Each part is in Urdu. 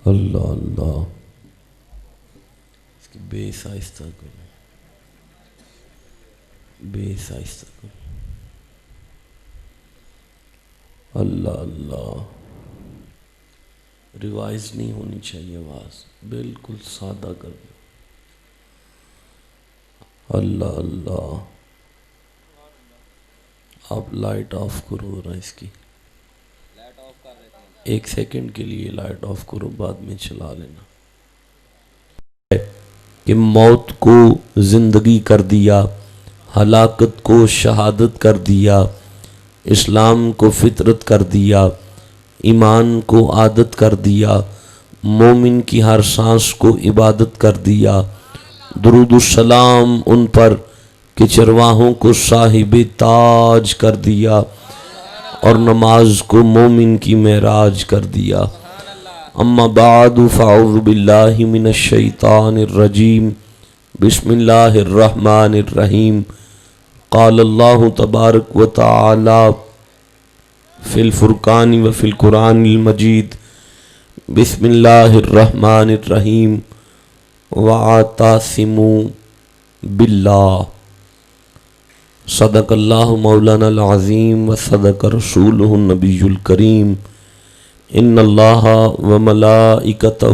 اللہ اللہ، اس کی بے آہستہ کرو، بے آہستہ کرو۔ اللہ اللہ، ریوائز نہیں ہونی چاہیے آواز، بالکل سادہ کر دو۔ اللہ اللہ، آپ لائٹ آف کرو ذرا اس کی، 1 سیکنڈ کے لیے لائٹ آف کرو، بعد میں چلا لینا۔ کہ موت کو زندگی کر دیا، ہلاکت کو شہادت کر دیا، اسلام کو فطرت کر دیا، ایمان کو عادت کر دیا، مومن کی ہر سانس کو عبادت کر دیا۔ درود السلام ان پر کہ چرواہوں کو صاحب تاج کر دیا، اور نماز کو مومن کی معراج کر دیا۔ اما بعد فاعوذ باللہ من الشیطان الرجیم، بسم اللہ الرحمن الرحیم۔ قال اللہ تبارک و تعالی فی الفرقان و فی القرآن المجید، بسم اللہ الرحمن الرحیم، واعتصموا باللہ۔ صدق اللہ مولانا العظیم و صدق رسولہ النبی الکریم۔ ان اللہ و ملائکتہ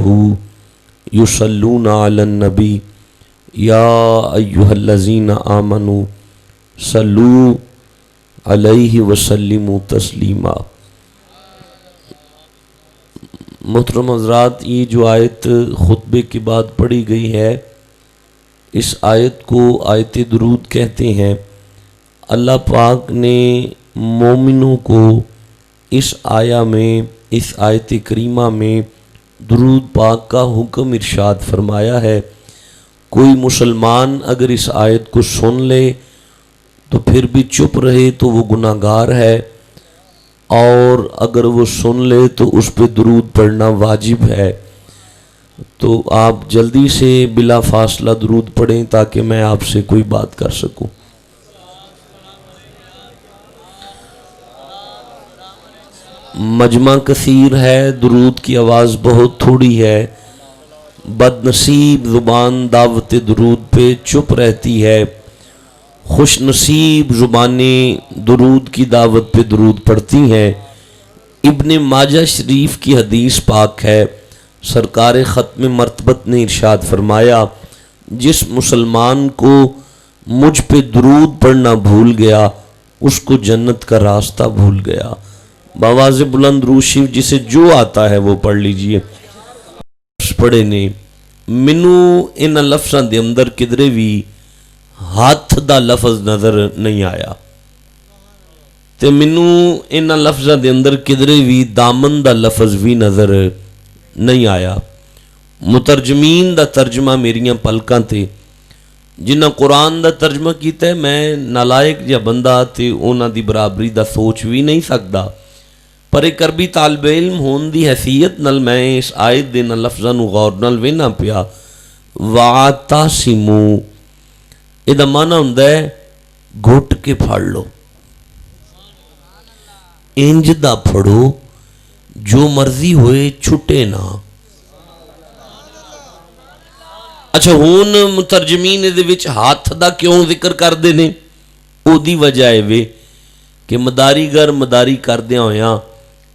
یصلون علی النبی یا ایہا الذین آمنوا صلوا علیہ وسلموا تسلیما۔ محترم حضرات، یہ جو آیت خطبے کے بعد پڑھی گئی ہے، اس آیت کو آیت درود کہتے ہیں۔ اللہ پاک نے مومنوں کو اس آیت کریمہ میں درود پاک کا حکم ارشاد فرمایا ہے۔ کوئی مسلمان اگر اس آیت کو سن لے تو پھر بھی چپ رہے تو وہ گناہگار ہے، اور اگر وہ سن لے تو اس پہ درود پڑھنا واجب ہے۔ تو آپ جلدی سے بلا فاصلہ درود پڑھیں تاکہ میں آپ سے کوئی بات کر سکوں۔ مجمع کثیر ہے، درود کی آواز بہت تھوڑی ہے، بد نصیب زبان دعوت درود پہ چپ رہتی ہے، خوش نصیب زبانیں درود کی دعوت پہ درود پڑھتی ہیں۔ ابن ماجہ شریف کی حدیث پاک ہے، سرکار ختم مرتبت نے ارشاد فرمایا، جس مسلمان کو مجھ پہ درود پڑھنا بھول گیا اس کو جنت کا راستہ بھول گیا۔ بآواز بلند درود شریف جسے جو آتا ہے وہ پڑھ لیجئے۔ پڑھے نے مینوں ان لفظاں دے اندر کدھرے بھی ہاتھ دا لفظ نظر نہیں آیا، تے مینوں ان لفظاں دے اندر کدھرے بھی دامن دا لفظ بھی نظر نہیں آیا۔ مترجمین دا ترجمہ میریاں پلکاں تے، جنہاں قرآن دا ترجمہ کیتا ہے، میں نالائق یا بندہ تے اونا دی برابری دا سوچ بھی نہیں سکدا، پر ایک عربی طالب علم ہون دی حیثیت نال میں اس آیت دے نال لفظاں نو غور نال وینا پیا۔ واعتصموا، یہ معنی ہوندا ہے گھٹ کے پھڑ لو، انج دا پھڑو جو مرضی ہوئے چھٹے نہ۔ اچھا ہون مترجمین دے وچ ہاتھ دا کیوں ذکر کر دے نے؟ او دی وجہ ہے وے کہ مداری گر مداری کردیاں ہویاں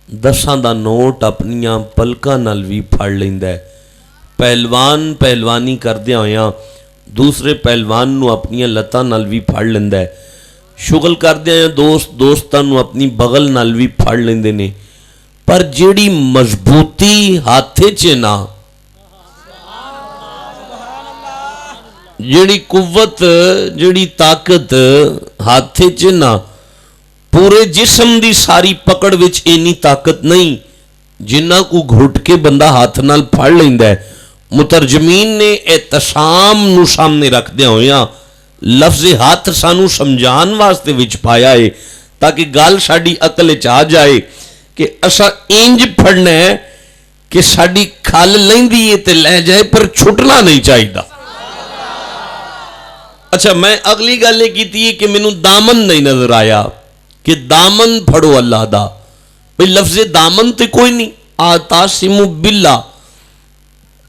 10 دا نوٹ اپنیاں پلکاں نال بھی پھڑ لیندا ہے۔ پہلوان پہلوانی کردیاں ہویاں دوسرے پہلوان نو اپنیاں لتاں نال بھی پھڑ لیندا ہے۔ شغل کردیاں ہویاں دوست دوستاں نو اپنی بغل نال بھی پھڑ لیندے نے، پر جیڑی مضبوطی ہاتھے چ نہ، جیڑی قوت جیڑی طاقت ہاتھے چ نہ، پورے جسم دی ساری پکڑ وچ اینی طاقت نہیں جنہ کو گھٹ کے بندہ ہاتھ نال پھڑ لیندا ہے۔ مترجمین نے اعتصام نو سامنے رکھ دیا ہویاں لفظ ہاتھ سانو سمجھان واسطے وچ پایا ہے تاکہ گل ساڈی عقل وچ آ جائے کہ اسا انج پھڑنا ہے کہ ساڈی کھل لیندی ہے تے لے جائے پر چھٹنا نہیں چاہیے۔ اچھا میں اگلی گل یہ کیتی ہے کہ مینوں دامن نہیں نظر آیا کہ دامن پھڑو اللہ دا، بھئی لفظ دامن تے کوئی نہیں، آتاسم باللہ،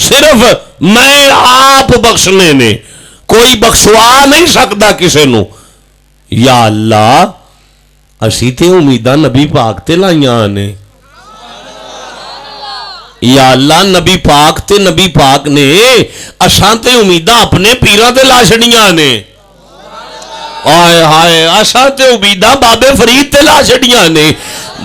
صرف میں آپ بخشنے نے، کوئی بخشوا نہیں سکتا کسی نو۔ یا اللہ اسی تے امیداں نبی پاک تے لائیاں نے، یا اللہ نبی پاک تے نبی پاک نے اساں تے امیداں اپنے پیراں تے لا چھڑیاں نے۔ آئے ہائے اساں تے امیداں بابے فرید تے لا چھڑیاں نے،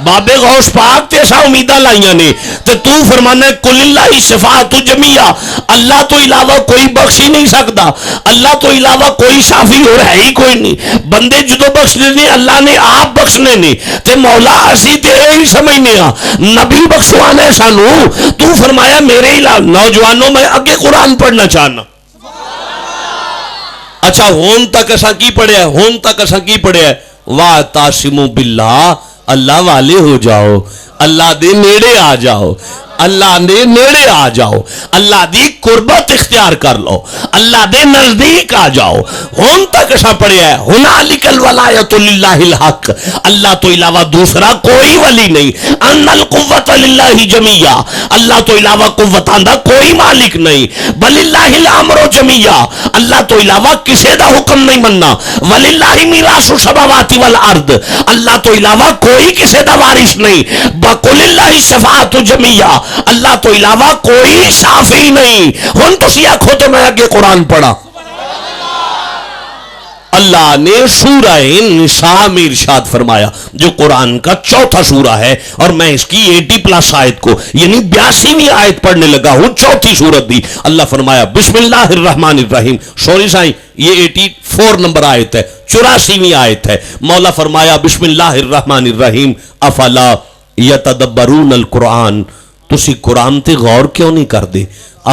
بابے غوث پاک تے اساں امیداں لائیاں نے، تے تو فرمانا ہے کل اللہ شفاعت جمیعہ، اللہ تو علاوہ کوئی بخش ہی نہیں سکتا، اللہ تو علاوہ کوئی شافی اور ہے ہی کوئی نہیں، بندے جدو بخشنے نے اللہ نے آپ بخشنے نے، تے مولا اسی تے ہی سمجھنے ہاں نبی بخشوانے سانو، تو فرمایا میرے علاوہ۔ نوجوانوں میں آگے قرآن پڑھنا چاہنا۔ اچھا ہون تک اساں کی پڑھیا ہے؟ ہون تک اساں کی پڑھیا ہے؟ وَاعْتَصِمُوا بِاللَّهِ، اللہ والے ہو جاؤ، اللہ دے نیڑے آ جاؤ، اللہ دے نیڑے آ جاؤ، اللہ دی قربت اختیار کر لو، اللہ دے نزدیک آ جاؤ۔ ہون تک اساں پڑھیا ہے هُنَالِكَ الْوَلَایَةُ لِلَّهِ الْحَقِّ، اللہ تو علاوہ دوسرا کوئی ولی نہیں، ان القوة للہ جمیعہ، اللہ تو علاوہ قوتاں دا کوئی مالک نہیں، بللہ الامر جمیعہ، اللہ تو علاوہ کسے دا حکم نہیں مننا، وللہ میراث السماوات والارض، اللہ تو علاوہ کوئی کسے دا وارث نہیں، بقل اللہ شفاعت جمیعہ، اللہ تو علاوہ کوئی شافی نہیں۔ ہن تسی آکھو تو میں آگے قرآن پڑھا۔ اللہ نے سورہ نساء میں ارشاد فرمایا جو قرآن کا چوتھا سورہ ہے، اور میں اس کی 80+ آیت کو یعنی 82ویں آیت پڑھنے لگا ہوں، چوتھی سورت دی۔ اللہ فرمایا بسم اللہ الرحمن الرحیم، سوری سائیں یہ 84 نمبر آیت ہے، 84ویں آیت ہے۔ مولا فرمایا بسم اللہ الرحمن الرحیم افلا یتدبرون القرآن، تسی قرآن تے غور کیوں نہیں کر دے؟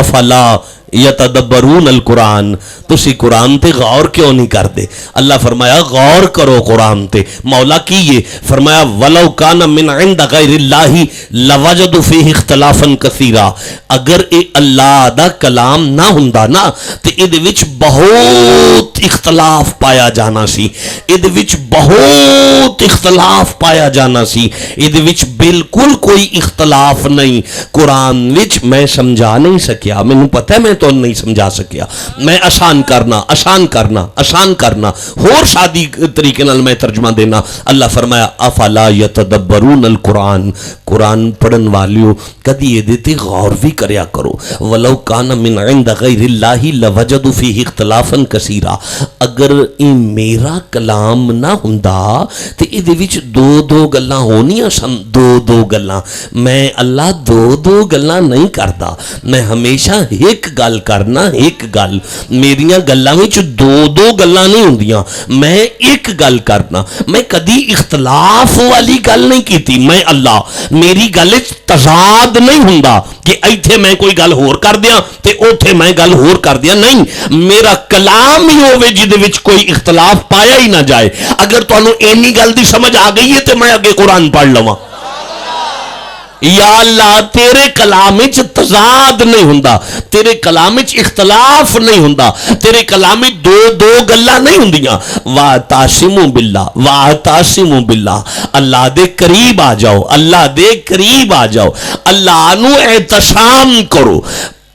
افلا یتدبرون القرآن، تسی قرآن تے غور کیوں نہیں کر دے؟ اللہ فرمایا غور کرو قرآن تے۔ مولا کی یہ فرمایا وَلَوْ كَانَ مِنْ عِنْدَ غَيْرِ اللَّهِ لَوَجَدُوا فِيهِ اخْتِلَافًا كَثِيرًا، اگر اے اللہ دا کلام نہ ہوندا نا تے ادھے وچ بہت اختلاف پایا جانا سی، ادھے وچ بہت اختلاف پایا جانا سی، ادھے وچ بالکل کوئی اختلاف نہیں۔ قرآن وچ میں سمجھا نہیں سکیا، میں پتہ ہے میں تو نہیں سمجھا سکیا، میں آسان کرنا آسان کرنا آسان کرنا اور شادی طریقے نال میں ترجمہ دینا۔ اللہ فرمایا افلا یتدبرون القرآن، قرآن پڑھن والیو کدی یہ دیتے غور بھی کریا کرو۔ ولو کان من عند غیر اللہ لوجدوا فیہ اختلافا کثیرا، اگر یہ میرا کلام نہ ہوندا تے ادھے وچ دو گلاں ہونیاں سن، دو گلاں۔ میں اللہ دو گلاں نہیں کردا، میں ہمیشہ ایک گل کرنا، ایک گل، میریاں گلاں وچ دو گلاں نہیں ہوندیاں، میں ایک گل کرنا، میں کدی اختلاف والی گل نہیں کیتی، میں اللہ میری گل وچ تضاد نہیں ہوندا کہ ایتھے میں کوئی گل ہور کر دیاں تے اوتھے میں گل ہور کر دیاں، نہیں، میرا کلام ہی ہوے جدے وچ کوئی اختلاف پایا ہی نہ جائے۔ اگر تانوں اینی گل دی سمجھ آ گئی ہے تے میں اگے قرآن پڑھ لواں۔ یا اللہ تیرے کلام وچ تضاد نہیں ہوندا، تیرے کلام وچ اختلاف نہیں ہوندا، تیرے کلام وچ دو گلاں نہیں ہوندیاں۔ واعتصموا باللہ، واعتصموا باللہ، اللہ دے قریب آ جاؤ، اللہ دے قریب آ جاؤ، اللہ نو اعتصام کرو،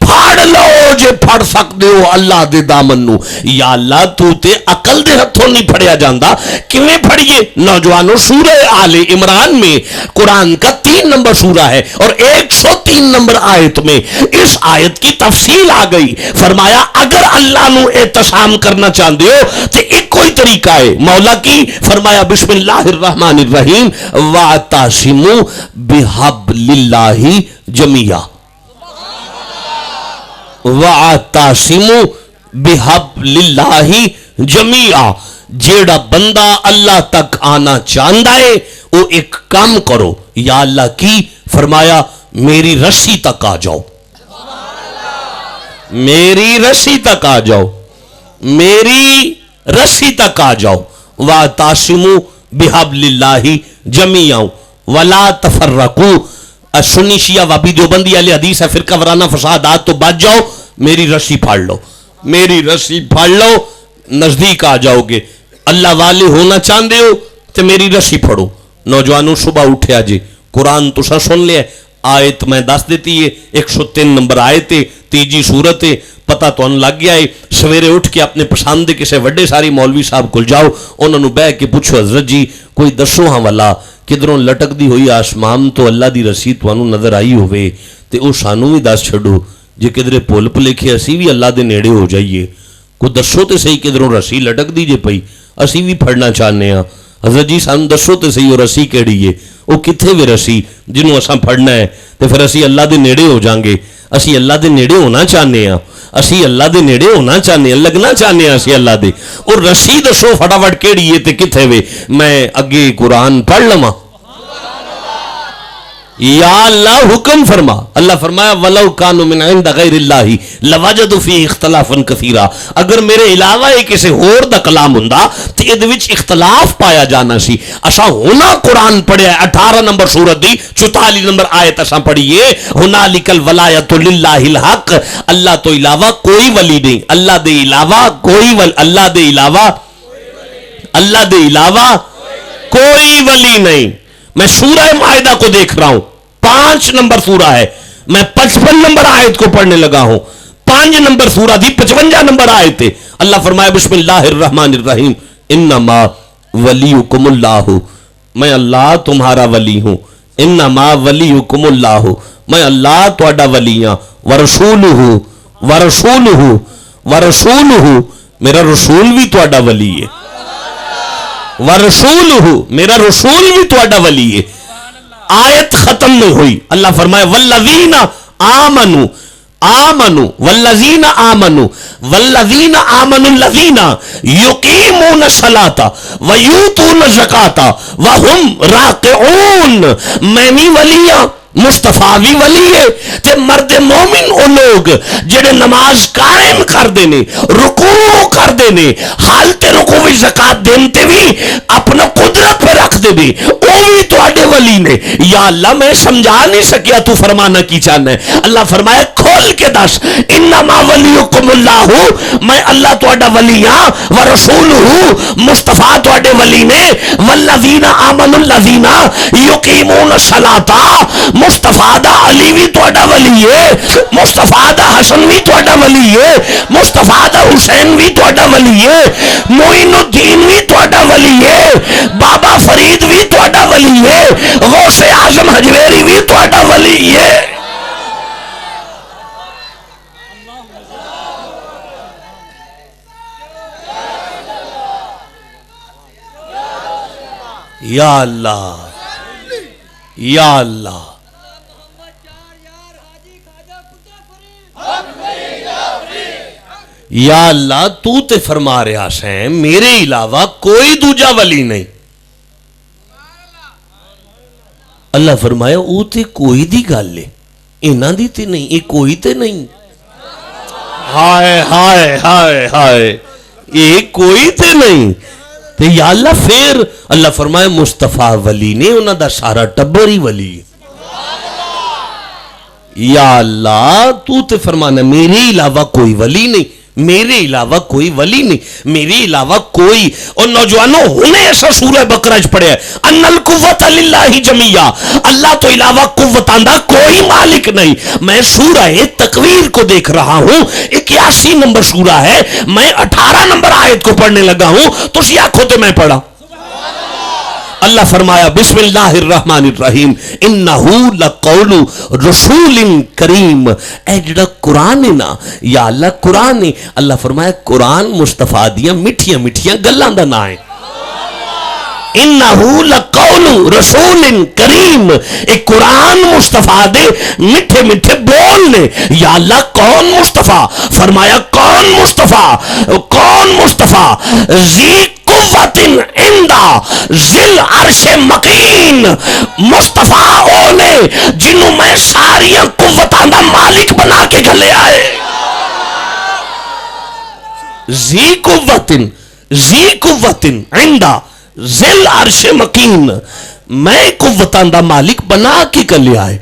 پھاڑ لو جے پھڑ سکتے ہو اللہ دے دامن نو۔ یا اللہ تو تے عقل دے ہتھوں نہیں پھڑیا جاندا، کیویں پھڑیے؟ نوجوانوں سورہ آل عمران میں قرآن کا 3 نمبر سورہ ہے اور 103 نمبر آیت میں اس آیت کی تفصیل آ گئی۔ فرمایا اگر اللہ نو اعتصام کرنا چاہتے ہو تے ایک کوئی طریقہ ہے، مولا کی فرمایا بسم اللہ الرحمن الرحیم واعتصموا بحبل اللہ جمیعا، وَاعْتَصِمُوا بِحَبْلِ اللَّهِ جَمِيعًا، جیڑا بندہ اللہ تک آنا چاہتا ہے وہ ایک کام کرو، یا اللہ کی فرمایا میری رسی تک آ جاؤ، میری رسی تک آ جاؤ، میری رسی تک آ جاؤ، وَاعْتَصِمُوا بِحَبْلِ اللَّهِ جَمِيعًا وَلَا تَفَرَّقُوا۔ سنی شیعہ وابی دیوبندی اہل حدیث ہے، فرقہ وارانہ فسادات تو بچ جاؤ، میری رسی پھاڑ لو، میری رسی پھاڑ لو، نزدیک آ جاؤ گے۔ اللہ والے ہونا چاہتے ہو تو میری رسی پھڑو۔ نوجوانوں صبح اٹھیا جی، قرآن تسا سن لیا، آیت میں دس دیتی ہے 103 نمبر آیت ہے، تیجی صورت ہے، پتہ تو لگ گیا ہے. سویرے اٹھ کے اپنے پسند کسی وڈے ساری مولوی صاحب کو جاؤ، انہوں نے بہ کے پوچھو حضرت جی کوئی دسو ہاں والا کدھروں لٹک دی ہوئی آسمان تو اللہ دی رسی تانوں نظر آئی ہوئے تے او سانوں بھی دس چھڈو، جے کدھرے پل پلیکھے اسی بھی اللہ دے نیڑے ہو جائیے. کوئی دسو تے صحیح کدھروں رسی لٹک دی جے پئی اسی بھی پھڑنا چاہنے ہاں. حضرت جی سانوں دسو تے صحیح وہ رسی کیڑی ہے، وہ کتھے وے رسی جنوں اساں پھڑنا ہے تے پھر اسی اللہ دے نیڑے ہو جاں گے. اسی اللہ دے نیڑے ہونا چاہنے ہاں، اسی اللہ دے نیڑے ہونا چاہنے ہیں، لگنا چاہنے ہیں اسی اللہ دے. اور رسی دسو فٹافٹ کیڑی ہے تے کتھے وے. میں اگے قرآن پڑھ لواں. یا اللہ حکم فرما. اللہ فرمایا وَلَوْ كَانُوا مِنْ عِنْدَ غَيْرِ اللَّهِ لَوَجَدُوا فِيهِ اخْتِلَافًا كَثِيرًا. اگر میرے علاوہ کسی اور دا کلام ہوندا تے ادھ وچ اختلاف پایا جانا سی. اساں ہونا قرآن پڑھیا ہے 18 نمبر سورت دی 44 نمبر آیت اساں پڑھیے هُنَالِكَ الْوَلَایَةُ لِلَّهِ الْحَقِّ. اللہ تو علاوہ کوئی ولی نہیں، اللہ دے علاوہ کوئی اللہ دے علاوہ کوئی ولی نہیں. میں سورہ مائدہ کو دیکھ رہا ہوں، 5 نمبر سورہ ہے، میں 55 نمبر آیت کو پڑھنے لگا ہوں. 5 نمبر سورہ دی 55 نمبر آیت ہے. اللہ فرمایا بسم اللہ الرحمن الرحیم انما ولیکم اللہ، میں اللہ تمہارا ولی ہوں. انما ولیکم اللہ، میں اللہ تہاڈا ولی ہاں. ورسولہ میرا رسول بھی تہاڈا ولی ہے. ورسولہ میرا رسول بھی تہاڈا ولی ہے. آیت ختم نہیں ہوئی. اللہ فرمائے والذین آمنوا الذین یقیمون الصلاۃ ویؤتون الزکاۃ وہم راکعون. میں بھی ولی ہاں، مصطفیٰ بھی ولی ہے تے مرد مومن او لوگ جڑے نماز قائم کر دینے، رکوع کر دینے، حالت رکوع وچ زکات دیتے بھی اپنا قدرت پہ رکھ دے بھی، او بھی تواڈے ولی نے. یا اللہ میں سمجھا نہیں سکیا تو فرمانا کی چاہنا ہے. اللہ فرمایا کھول کے دس انما ولیکم اللہ، میں اللہ تواڈا ولی ہاں. ورسولہ مصطفیٰ تواڈے ولی نے. والذین آمنوا الذین یقیمون الصلاۃ، مصطفیٰ دا علی بھی تہاڈا ولی ہے، مصطفیٰ دا حسن بھی تہاڈا ولی ہے، مصطفیٰ دا حسین بھی تہاڈا ولی ہے، معین الدین بھی تہاڈا ولی ہے، بابا فرید بھی تہاڈا ولی ہے، غوث اعظم حجویری بھی تہاڈا ولی ہے. یا اللہ یا اللہ یا اللہ تو تے فرما رہا سیں میرے علاوہ کوئی دوجا ولی نہیں. اللہ فرمایا او تے کوئی دی گل ہے، انہاں دی تے نہیں، یہ کوئی تے نہیں. ہائے ہائے ہائے ہائے یہ کوئی تے نہیں. تے یا اللہ پھر اللہ فرمایا مصطفیٰ ولی نے، انہاں دا سارا ٹبر ہی ولی ہے. یا اللہ تو تے فرمانا میرے علاوہ کوئی ولی نہیں، میرے علاوہ کوئی ولی نہیں، میرے علاوہ کوئی. اور نوجوانوں ہنے ایسا سورہ بقرہ پڑھے ان القوت للہ جمیعا، اللہ تو علاوہ قوت آندہ کوئی مالک نہیں. میں سورہ تکویر کو دیکھ رہا ہوں، 81 نمبر سورہ ہے، میں 18 نمبر آیت کو پڑھنے لگا ہوں تو اسی آنکھوں تے میں پڑھا. اللہ فرمایا بسم اللہ الرحمن الرحیم انہو لقول رسول کریم. اے جڑا قرآن ہے نا یا اللہ قرآن ہے، اللہ فرمایا قرآن مصطفیٰ دیاں مٹھیاں مٹھیاں گلاں دا نام ہے. انہو لقول رسول کریم، ایک قرآن مصطفیٰ دے مٹھے مٹھے بول نے. یا اللہ کون مصطفیٰ؟ فرمایا کون مصطفیٰ؟ کون مصطفیٰ؟ ذی قوت عندہ ذل عرش مکین. مصطفیٰ او نے جنہوں میں ساریاں قوتاں دا مالک بنا کے گھلے آئے. ذی قوت عندہ ذل عرش مکین، میں قوتاں دا مالک بنا کے گھلے آئے.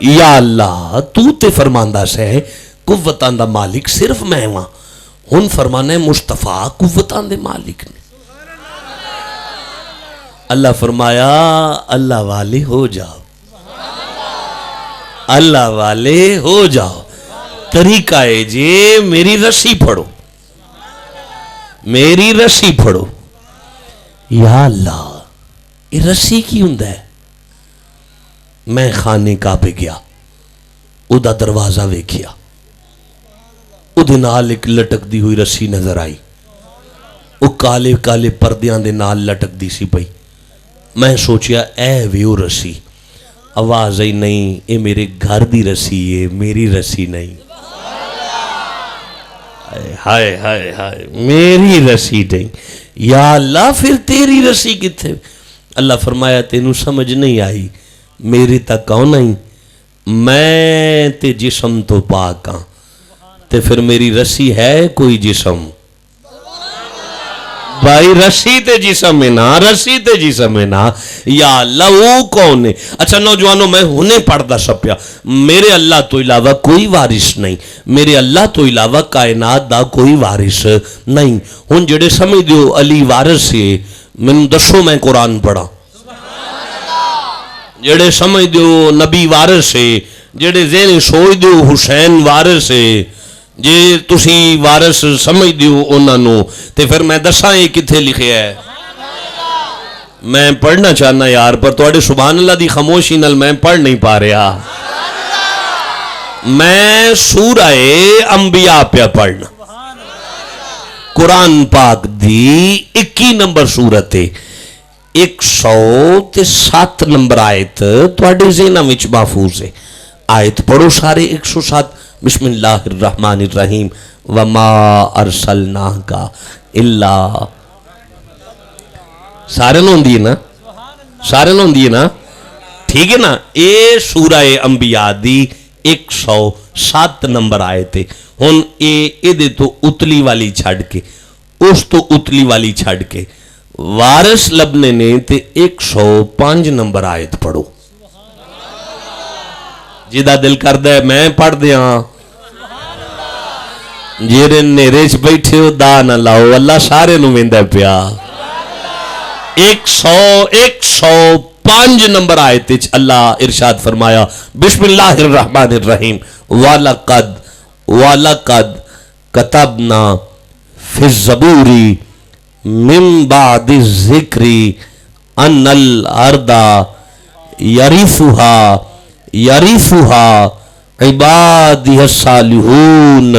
یا اللہ تو تے فرماندہ سے قوتاں دا مالک صرف میں ہوں. ہن فرمانا ہے مصطفیٰ قوتاں دے مالک نے. اللہ فرمایا اللہ والے ہو جاؤ. اللہ والے ہو جاؤ. طریقہ ہے جی میری رسی پھڑو, میری رسی پھڑو. یا اللہ یہ رسی کی ہوندا ہے؟ میں خانے کعبے گیا, او دا دروازہ ویکھیا, او دے نال ایک لٹک دی ہوئی رسی نظر آئی. او کالے کالے پردیاں دے نال لٹک دی سی پئی. میں سوچیا اے ویو رسی. آواز آئی نہیں اے میرے گھر دی رسی ہے, میری رسی نہیں. ہائے ہائے ہائے میری رسی نہیں. یا اللہ پھر تیری رسی کتھے؟ اللہ فرمایا تینوں سمجھ نہیں آئی, میری تک کون نہیں, میں تے جسم تو پاک ہاں, تے پھر میری رسی ہے کوئی جسم؟ بھائی رسی تے جسم ہے نا, رسی تے جسم ہے نا. یا اللہ وہ کون ہے؟ اچھا نوجوانوں میں ہنے پڑھدا سپیا, میرے اللہ تو علاوہ کوئی وارث نہیں, میرے اللہ تو علاوہ کائنات دا کوئی وارث نہیں. ہن جڑے سمجھ دیو علی وارث ہے, مینوں دسو میں قرآن پڑھا. جڑے سمجھ دیو نبی وارث ہے, جڑے ذہن سوچ دیو حسین وارث ہے, جے تسی وارث سمجھ دیو انہاں نو, تے پھر میں دساں یہ کتھے لکھیا ہے؟ میں پڑھنا چاہنا یار, پر تواڈے سبحان اللہ دی خاموشی نال میں پڑھ نہیں پا رہا. میں سورہ انبیاء پہ پڑھنا, قرآن پاک دی 21 نمبر سورت ہے, 107 نمبر آیت تواڈے ذہناں وچ محفوظ ہے. آیت پڑھو سارے 107. بسم اللہ الرحمن الرحیم. وما ارسلناک الا, سارے نوں ہوندی ہے نا, سارے نوں ہوندی ہے نا, ٹھیک ہے نا. اے سورہ انبیاء دی 107 نمبر آیت ہے. ہن اے دے تو اتلی والی چھڑ کے, اس تو اتلی والی چھڑ کے وارث لبنے نے تے 105 نمبر آیت پڑھو. جدا دل کردہ ہے میں پڑھ دیاں, جیرے نیرے چ بیٹھے ہو دا نہ لاؤ, اللہ سارے نو ویندا پیا. 105 نمبر آیت وچ اللہ ارشاد فرمایا, بسم اللہ الرحمن الرحیم. وَلَقَدْ كَتَبْنَا فِي الزَّبُورِ مِن بَعْدِ الذِّكْرِ أَنَّ الْأَرْضَ يَرِثُهَا عِبَادِيَ الصَّالِحُونَ.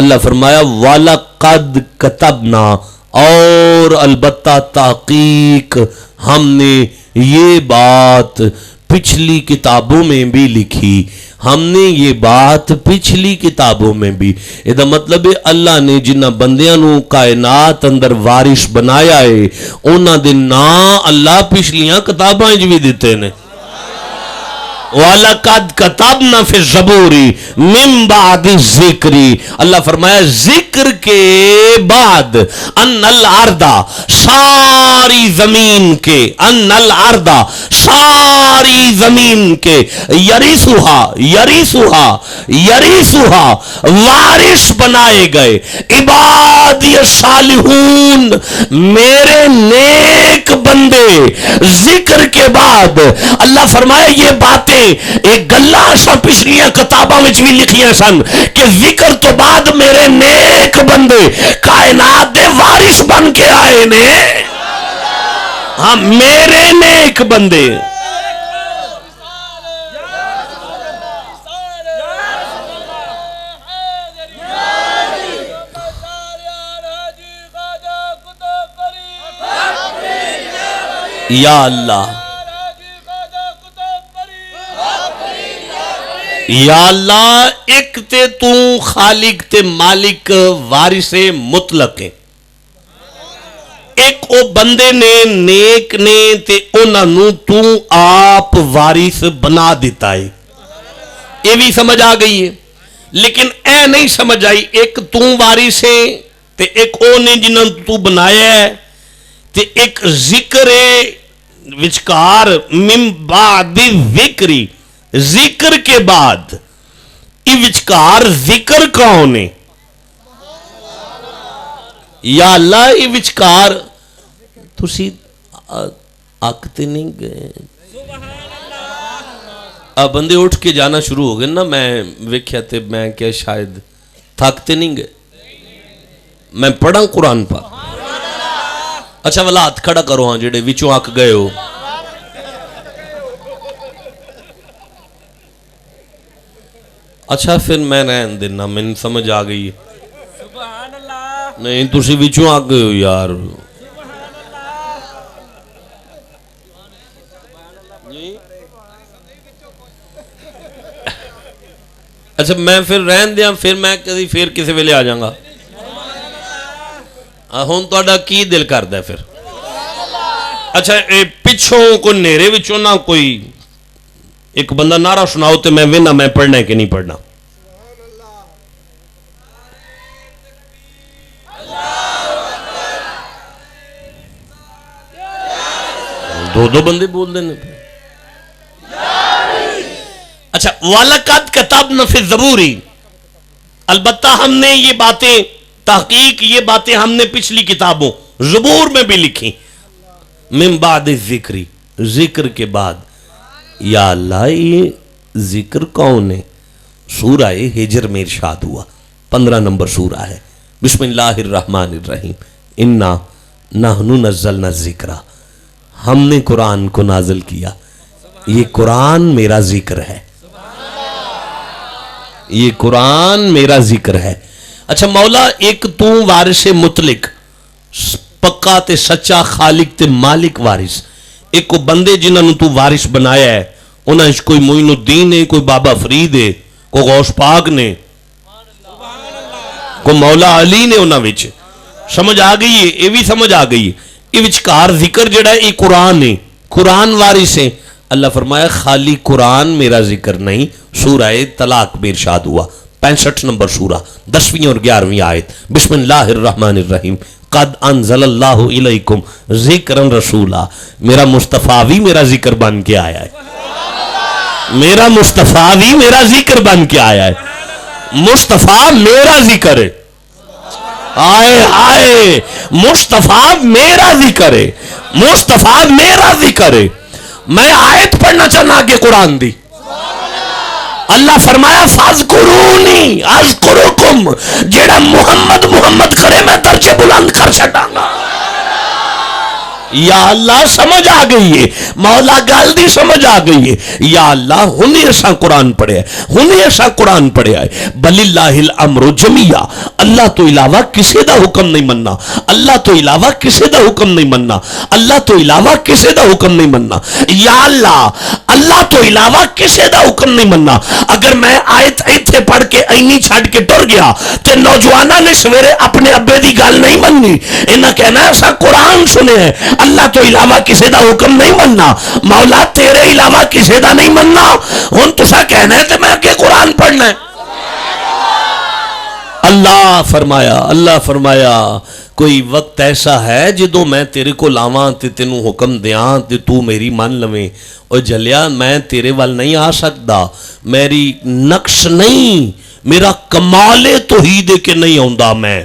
اللہ فرمایا وَلَقَدْ كَتَبْنَا, اور البتہ تحقیق ہم نے یہ بات پچھلی کتابوں میں بھی لکھی, ہم نے یہ بات پچھلی کتابوں میں بھی. یہ مطلب ہے اللہ نے جنہ بندیاں نو کائنات اندر وارث بنایا ہے, انہاں دے نام اللہ پچھلیاں کتاباں وچ بھی دتے نے. وَلَقَدْ كَتَبْنَا فِي الزَّبُورِ مِن بَعْدِ الذِّكْرِ. اللہ فرمایا ذکر کے بعد, ان الارض, ساری زمین کے, ان الارض, ساری زمین کے, یریثها وارث بنائے گئے, عبادی الصالحون, میرے نیک بندے. ذکر کے بعد اللہ فرمایا یہ باتیں ایک گلاں سا پچھلیاں کتاباں وچ بھی لکھیاں سن کہ ذکر تو بعد میرے نیک بندے کائنات دے وارث بن کے آئے نے. ہاں میرے نیک بندے. یا اللہ, یا اللہ, ایک تے تو خالق تے مالک وارث مطلق ہے, ایک او بندے نے نیک نے تے انہاں نو تو آپ وارث بنا دیتا ہے. یہ بھی سمجھ آ گئی ہے, لیکن اے نہیں سمجھ آئی ایک تو وارث ہے تے ایک او نے جنہاں تو بنایا ہے, تے ایک ذکر وچکار من بعد ذکری, ذکر کے بعد ای وچکار ذکر کون ہے؟ یا اللہ ای وچکار تسی آکتے نہیں گئے. بندے اٹھ کے جانا شروع ہو گئے نا. میں ویکھیا تے میں کیا شاید تھکتے نہیں گئے. میں پڑھا قرآن پاک. اچھا والا ہاتھ کھڑا کرو ہاں جڑے وچوں آک گئے ہو. اچھا پھر میں رہن دینا, میں سمجھ آ گئی. نہیں تسی وچوں آ گئے ہو یار. اچھا میں پھر رہن دیا, پھر میں کدی پھر کسی ویلے آ جاؤں گا. ہوں تہاڈا کی دل کردا ہے پھر؟ اچھا پچھوں کوئی نیرے وچوں نہ کوئی ایک بندہ نعرہ سناؤ تے میں وینا میں پڑھنا ہے کہ نہیں پڑھنا. دو بندے بول دینے. اچھا وَلَقَدْ كَتَبْنَا فِي الزَّبُورِ, البتہ ہم نے یہ باتیں, تحقیق یہ باتیں ہم نے پچھلی کتابوں زبور میں بھی لکھی. من بعد الذکر, ذکر کے بعد. یا اللہ یہ ذکر کون ہے؟ سورہ ہجر میں ارشاد ہوا, 15 نمبر سورہ ہے. بسم اللہ الرحمن الرحیم. انا نحن نزلنا الذکر, ہم نے قرآن کو نازل کیا. یہ قرآن میرا ذکر ہے, یہ قرآن میرا ذکر ہے. اچھا مولا ایک تو وارث مطلق, پکا تے سچا خالق تے مالک وارث. ایک کو بندے جنہوں تو وارث بنایا ہے, انہاں کوئی معین الدین ہے, کوئی بابا فرید ہے, کوئی غوث پاک نے, کوئی مولا علی نے. انہاں وچ سمجھ آ گئی ہے, یہ بھی سمجھ آ گئی ہے. یہ وچکار ذکر جڑا ہے یہ قرآن ہے, قرآن وارث ہے. اللہ فرمایا خالی قرآن میرا ذکر نہیں. سورہ طلاق میں ارشاد ہوا, 65 نمبر سورہ, 10ویں اور 11ویں آیت. بسم اللہ الرحمن الرحیم. قد انزل اللہ علیکم ذکرا رسولا, میرا مصطفیٰ بھی میرا ذکر بن کے آیا ہے. میرا مصطفیٰ بھی میرا ذکر بن کے آیا ہے. مصطفیٰ میرا ذکر ہے. آئے آئے مصطفیٰ میرا ذکر ہے, مصطفیٰ میرا ذکر ہے. میں آیت پڑھنا چاہنا کہ قرآن دی. اللہ فرمایا فاذکرونی اذکرکم, جیڑا محمد محمد کرے میں درجے بلند کر چھٹاں گا. یا اللہ سمجھ آ گئی ہے, مولا گل دی سمجھ آ گئی ہے. یا اللہ ہن ایسا قرآن پڑھے ہے, ہن ایسا قرآن پڑھے ہے. بل اللہ الامر جمیعا, اللہ تو علاوہ کسی دا حکم نہیں مننا, اللہ تو علاوہ کسی دا حکم نہیں مننا, اللہ تو علاوہ کسی دا حکم نہیں مننا. یا اللہ اللہ تو علاوہ کسی دا حکم نہیں مننا. اگر میں آیت ایتھے پڑھ کے اینی چھڑ کے ٹر گیا تے نوجوانہ نے سویرے اپنے ابے دی گل نہیں مننی, انہاں کہنا ایسا قرآن سنے ہے. اللہ تو علاوہ کسی دا حکم نہیں مننا, مولا تیرے علاوہ کسی دا نہیں مننا. ہن تسا کہنا ہے تے میں کہ قرآن پڑھنا ہے. اللہ فرمایا کوئی وقت ایسا ہے جدو میں تیرے کو لاواں تے تینوں حکم دیاں تے تو میری مان لویں. اور جلیا میں تیرے وال نہیں آ سکتا, میری نقص نہیں, میرا کمال توحید کے نہیں ہوندا میں,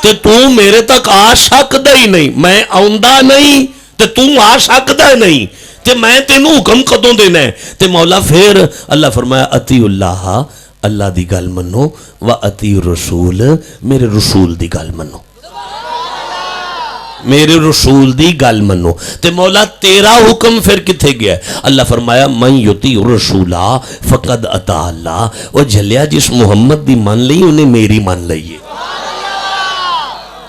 تے تو میرے تک آ سکدا ہی نہیں. میں آوندا نہیں تے تو آ سکدا نہیں, تے میں تینوں حکم کدوں دینا ہے. تے مولا پھر اللہ فرمایا اطیع اللہ, اللہ دی گل منو, و اطیع الرسول, میرے رسول دی گل منو, میرے رسول دی گل منو. تے مولا تیرا حکم پھر کتھے گیا ہے؟ اللہ فرمایا من یطیع الرسول فقد اطاع اللہ. اور جھلیا جس محمد دی مان لئی انہیں میری مان لئی ہے.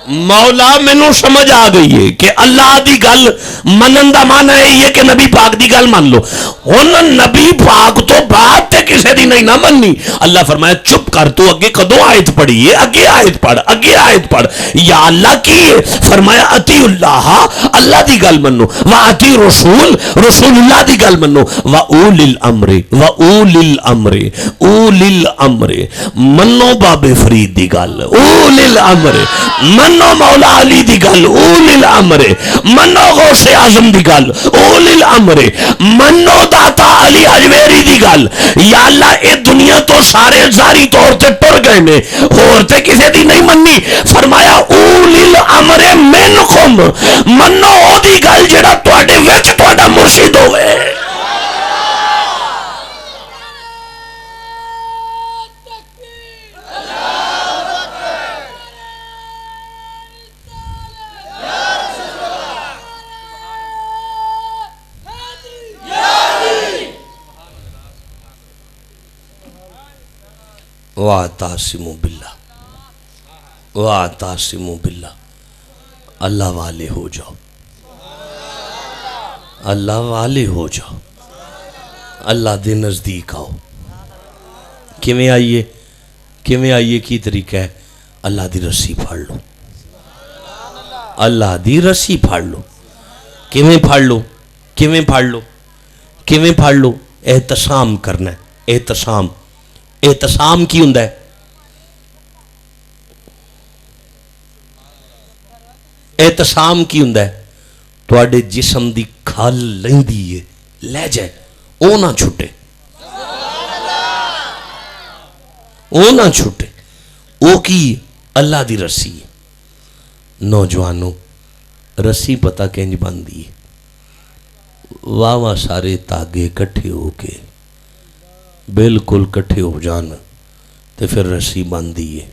مولا مینوں سمجھ آ گئی ہے کہ اللہ دی گل منن دا معنی ہے یہ کہ نبی پاک دی گل مان لو. ہن نبی پاک تو بعد تے کسے دی نہیں نہ مننی. اللہ فرمایا چپ کر, تو اگے کدوں آیت پڑھی ہے, اگے آیت پڑھ, اگے آیت پڑھ. یا اللہ کی فرمایا اطیع اللہ, اللہ دی گل منو, و اطیع رسول, رسول اللہ دی گل منو, و اولی الامر, و اولی الامر, اولی الامر منو بابے فرید دی گل, اولی الامر منو مولا علی دی گل, اولی الامر منو غوث اعظم دی گل, اولی الامر منو داتا علی حجویری دی گل. یا اللہ اے دنیا تو سارے زاری طور تے ٹر گئے نے, اور تے کسے دی نہیں مننی. فرمایا اولی الامر منکم, منو او دی گل جڑا تواڈے وچ تواڈا مرشد ہوئے. واعتصموا باللہ واعتصموا باللہ، اللہ والے ہو جاؤ، اللہ والے ہو جاؤ، اللہ دے نزدیک آؤ۔ کیویں آئیے کی طریقہ ہے؟ اللہ دی رسی پھاڑ لو، اللہ دی رسی پھاڑ لو۔ کیویں پھاڑ لو؟ احتسام کرنا ہے۔ احتسام کی ہوندا ہے؟ احتسام کی ہوندا ہے؟ تواڈے جسم دی کھال لیندی ہے، لے جائے، او نہ چھٹے، او کی اللہ دی رسی ہے۔ نوجوانوں، رسی پتہ کنج بندی ہے؟ واہ سارے تاگے کٹھے ہو کے بالکل کٹھے ہو جان تے پھر رسی بندی ہے۔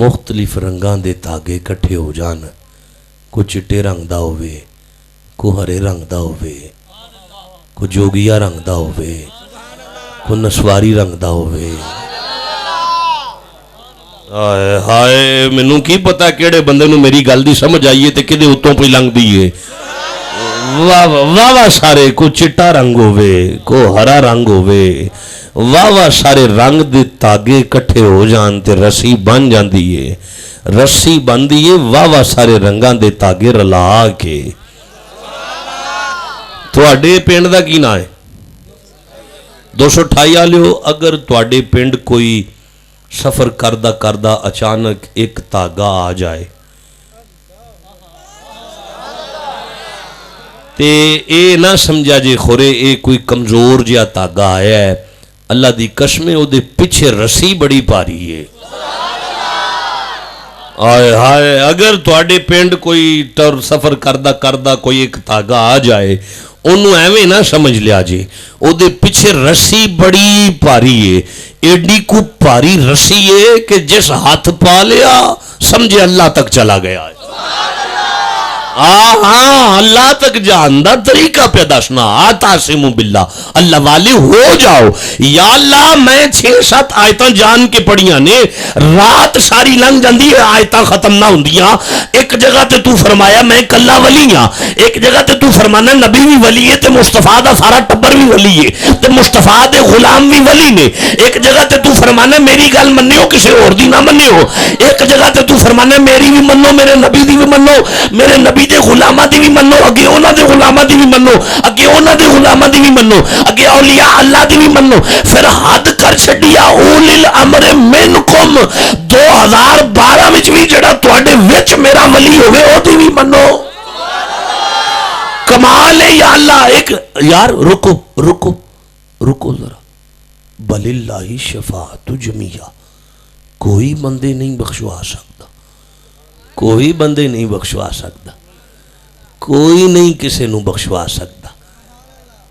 مختلف رنگاں دے تاگے کٹھے ہو جان، کوئی چٹے رنگ دا ہوئے، کوئی ہرے رنگ دا ہوئے، کوئی جوگیا رنگ دا ہوئے، کوئی نسواری رنگ دا ہوئے۔ ہائے مینوں کی پتا کیڑے بندے نو میری گل دی سمجھ آئیے تے کدے اتوں پہ لنگ دیئے۔ واہ سارے، کو چٹا رنگ ہوئے، کو ہرا رنگ ہوئے، واہ سارے رنگ دے تاگے کٹھے ہو جان تے رسی بن جان دیئے، رسی بن دیئے، واہ سارے رنگاں دے تاگے رلا کے۔ تواڈے پنڈ دا کی نا ہے؟ 228 آلیو، اگر تواڈے پنڈ کوئی سفر کردہ اچانک ایک تاگا آ جائے تے اے نہ سمجھا جے خورے اے کوئی کمزور جیا تاگا آیا ہے، اللہ دی قسمیں او دے پیچھے رسی بڑی پاری ہے۔ آئے اگر تواڈے پنڈ کوئی سفر کردہ کوئی ایک تاگا آ جائے، انہوں ایویں نہ سمجھ لیا جے او دے پیچھے رسی بڑی پاری ہے، ایڈی کو پاری رسی ہے کہ جس ہاتھ پا لیا سمجھے اللہ تک چلا گیا ہے۔ ہاں اللہ تک جاندہ طریقہ پہ دسنا۔ آتاسمو باللہ، اللہ والے ہو جاؤ۔ یا اللہ میں 6-7 آیتاں جان کے پڑھیاں نے، رات ساری لنگ جاندی ہے، آیتاں ختم نہ ہوندیاں۔ ایک جگہ تے تو فرمایا میں کلا ولی ہاں، ایک جگہ تے تو فرمانا نبی بھی ولی ہے تے مصطفیٰ دا سارا ٹبر بھی ولی ہے تے مصطفیٰ دے غلام بھی ولی نے۔ ایک جگہ تے تو فرمانا میری گل منیو کسی اور دی نہ منیو۔ ایک جگہ تے تو فرمانا میری بھی منو، میرے نبی دی بھی منو، میرے نبی دے غلامہ دی بھی منو، اگے اونا دے غلامہ دی بھی منو، اگے اونا دے غلامہ دی بھی منو، اگے اولیاء اللہ دی بھی منو۔ پھر حد کر چھڑیا اولی الامر منکم، 2012 وچ بھی جڑا تواڈے وچ میرا ولی ہوئے او دی بھی منو۔ کمال ہے یا اللہ۔ ایک یار رکو ذرا، بل اللہ شفاعت جمیعہ، کوئی بندے نہیں بخشوا سکتا، کوئی بندے نہیں بخشوا سکتا، کوئی نہیں کسے نو بخشوا سکتا۔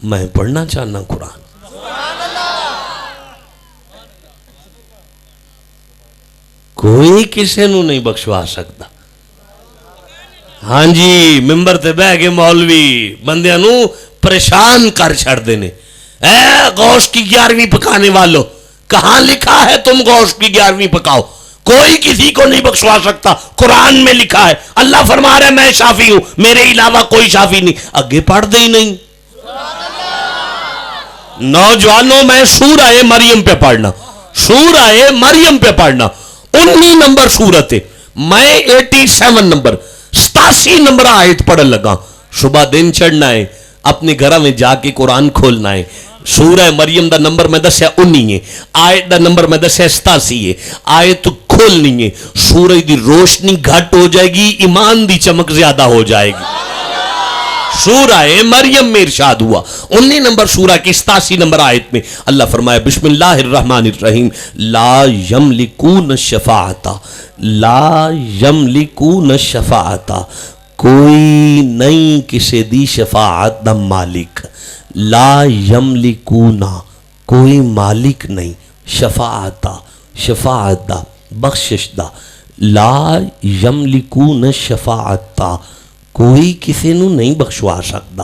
میں پڑھنا چاہنا قرآن، کوئی کسے نو نہیں بخشوا سکتا۔ ہاں جی، ممبر تے بہ کے مولوی بندیاں نو پریشان کر چھڑ دینے۔ اے گوشت کی 11ویں پکانے والو، کہاں لکھا ہے تم گوشت کی 11ویں پکاؤ؟ کوئی کسی کو نہیں بخشوا سکتا، قرآن میں لکھا ہے۔ اللہ فرما رہا ہے میں شافی ہوں، میرے علاوہ کوئی شافی نہیں۔ آگے پڑھ دے ہی نہیں۔ نوجوانوں میں سورہ مریم پہ پڑھنا، سورہ مریم پہ پڑھنا، 19 نمبر سورت ہے، میں 87 نمبر 87 نمبر آیت پڑھن لگا۔ صبح دن چڑھنا ہے، اپنے گھر میں جا کے قرآن کھولنا ہے۔ سورہ مریم دا نمبر میں دسیا 19 ہے، آیت دا نمبر میں دسیا 87 ہے۔ آیت کھولنی ہے، سورج دی روشنی گھٹ ہو جائے گی، ایمان دی چمک زیادہ ہو جائے گی۔ سورہ مریم میں ارشاد ہوا 19 نمبر سورہ کی 87 نمبر آیت میں اللہ فرمایا بسم اللہ الرحمن الرحیم، لا یملکون الشفاعت، لا یملکون الشفاعت، کوئی نہیں کسی دی شفاعت دا مالک۔ لا یملکون، کوئی مالک نہیں، شفاعت، شفاعت دا، بخشش دا۔ لا یملکون الشفاعت، کوئی کسی نو نہیں بخشوا سکتا،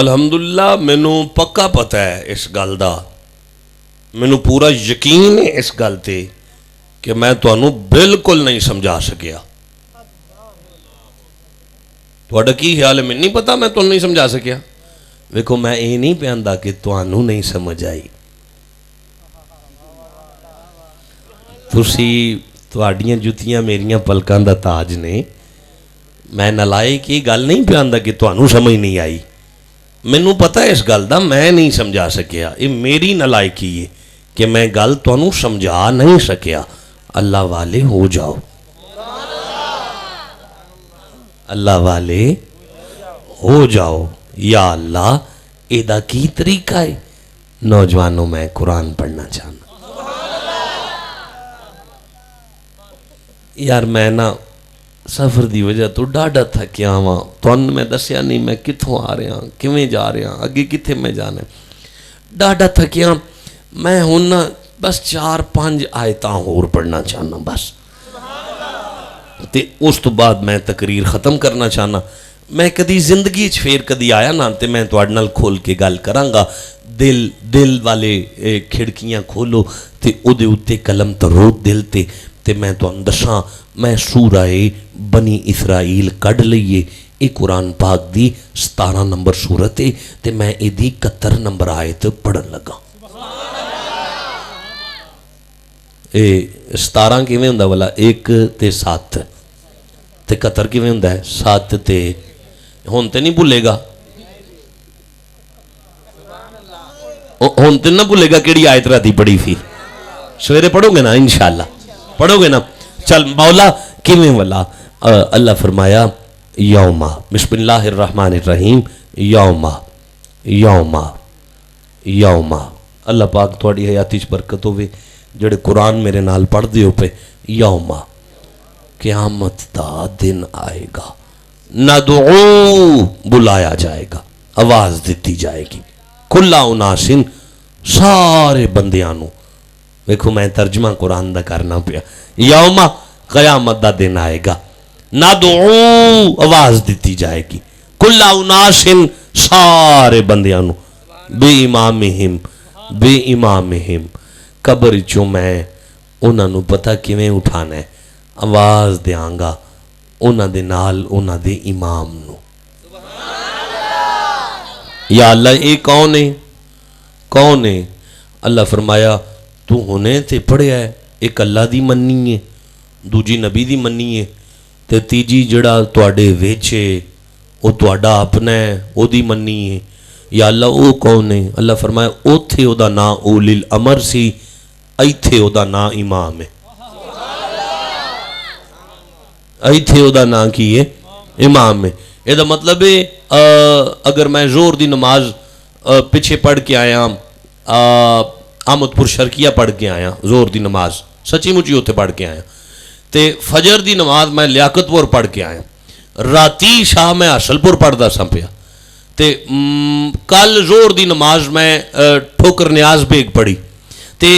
الحمدللہ مینوں پکا پتہ ہے اس گل دا، مینوں پورا یقین ہے اس گل تے کہ میں تانوں بالکل نہیں سمجھا سکیا۔ تہاڈا کی خیال ہے؟ میں نہیں پتا میں تانوں نہیں سمجھا سکیا۔ ویکھو میں یہ نہیں پہندا کہ تانوں نہیں سمجھ آئی، تسی تہاڈیاں جُتیاں میریاں پلکاں دا تاج نے، میں نالائق یہ گل نہیں پہندا کہ تانوں سمجھ نہیں آئی، مینوں پتہ ہے اس گل دا میں نہیں سمجھا سکیا، یہ میری نالائکی ہے کہ میں گل تانوں سمجھا نہیں سکیا۔ اللہ والے ہو جاؤ، اللہ والے ہو جاؤ۔ یا اللہ ایدہ کی طریقہ ہے؟ نوجوانوں میں قرآن پڑھنا چاہنا۔ یار میں نا سفر دی وجہ تو ڈاڈا تھکیا ہوا، تون میں دسیا نہیں میں کتھوں آ رہا ہوں، کیویں جا رہا ہوں، اگے کتھے میں جانا ہے، ڈاڈا تھکیا۔ میں ہن بس 4-5 آیتاں اور پڑھنا چاہنا بس، تے اس تو بعد میں تقریر ختم کرنا چاہنا۔ میں کدی زندگی پھر کدی آیا نا تے میں تواڈے نال کھول کے گل کراں گا۔ دل والے کھڑکیاں کھولو تے او دے اُتے قلم ترو دل تے میں تانوں دساں، میں سورہ بنی اسرائیل کڈ لئیے، اے قرآن پاک دی 17 نمبر سورت ہے تے میں اے دی 71 نمبر آیت پڑھن لگا۔ 17 کیویں ہوندا والا 1 تے 7 تے 71 کیویں ہوندا ہے 7 تے، ہن تے نہیں بھولے گا، ہن تے نہ بھولے گا کیڑی آیت راتی پڑھی تھی؟ سویرے پڑھو گے نا انشاءاللہ، پڑھو گے نا؟ چل مولا کیویں والا؟ اللہ فرمایا یوما، بسم اللہ الرحمن الرحیم، یوما یوما یوما۔ اللہ پاک تھوڑی حیاتی چ برکت ہوئے جڑے قرآن میرے نال پڑھ دیو پہ۔ یوما قیامت دا دن آئے گا، ندعو بلایا جائے گا، آواز دیتی جائے گی، کلا اناسن سارے بندیانوں۔ دیکھو میں ترجمہ قرآن دا کرنا پیا، یوما قیامت دا دن آئے گا، ندعو آواز دیتی جائے گی، کلا اناسن سارے بندیانوں، بے امامہم قبر چوں میں انہاں نو پتہ کیویں اٹھانا ہے، آواز دیاں گا انہاں دے نال انہاں دے امام نو۔ یا اللہ اے کون ہے؟ کون ہے؟ اللہ فرمایا تو ہونے تے پڑھیا ہے، ایک اللہ دی مننی ہے، دوجی نبی دی مننی ہے، تے تیجی جڑا تواڈے ویچے او تواڈا اپنا ہے او دی مننی ہے۔ یا اللہ او کون ہے؟ اللہ فرمایا اوتھے او دا نا اولی الامر سی، ایتھے او دا نا امام ہے، ایتھے او دا نا کی ہے؟ امام ہے۔ یہ دا مطلب ہے اگر میں زور دی نماز پیچھے پڑھ کے آیا، آمد پور شرکیہ پڑھ کے آیا، زور دی نماز سچی مچی ہوتے پڑھ کے آیا، تے فجر دی نماز میں لیاقت پور پڑھ کے آیا، راتی شاہ میں حاصل پور پڑھ دا سمپیا، تے کل زور دی نماز میں ٹھوکر نیاز بیگ پڑھی، تے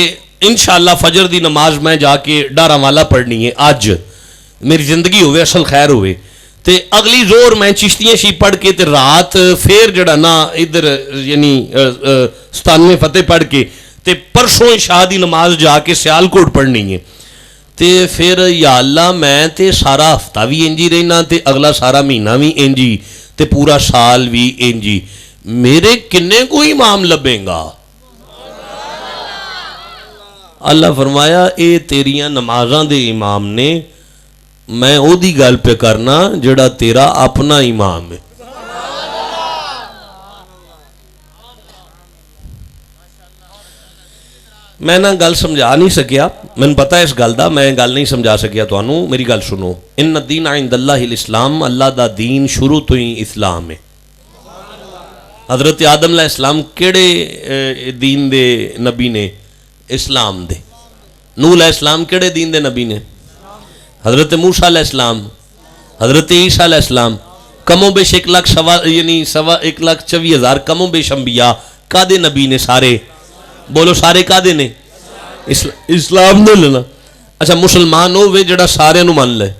انشاءاللہ فجر دی نماز میں جا کے ڈارہ والا پڑھنی ہے، آج میری زندگی ہوئے اصل خیر ہوئے، تے اگلی زور میں چشتیاں شی پڑھ کے تے رات پھر جڑا نا ادھر یعنی 97 فتح پڑھ کے تے پرسوں شاہ دی نماز جا کے سیالکوٹ پڑھنی ہے، تے پھر یا اللہ میں تے سارا ہفتہ بھی انجی رہنا تے اگلا سارا مہینہ بھی انجی تے پورا سال بھی انجی، میرے کنے کو امام لبیں گا؟ اللہ فرمایا اے تیریاں نمازاں دے امام نے، میں او دی گل پہ کرنا جڑا تیرا اپنا امام ہے۔ میں نہ گل سمجھا نہیں سکیا، میں پتہ ہے اس گل دا، میں گل نہیں سمجھا سکیا تو انہوں میری گل سنو۔ ان الدین عند اللہ الاسلام، اللہ دا دین شروع تو ہی اسلام ہے۔ حضرت آدم علیہ السلام کیڑے دین دے نبی نے؟ اسلام دے۔ نوح علیہ السلام کیڑے دین دے نبی نے؟ حضرت موسیٰ علیہ السلام، حضرت عیسیٰ علیہ السلام، کم و بیش 1,24,000 کم و بیش انبیاء کادے نبی نے؟ سارے بولو سارے کادے نے؟ اسلام نے لینا۔ اچھا مسلمان ہوئے جڑا سارے نو مان لے،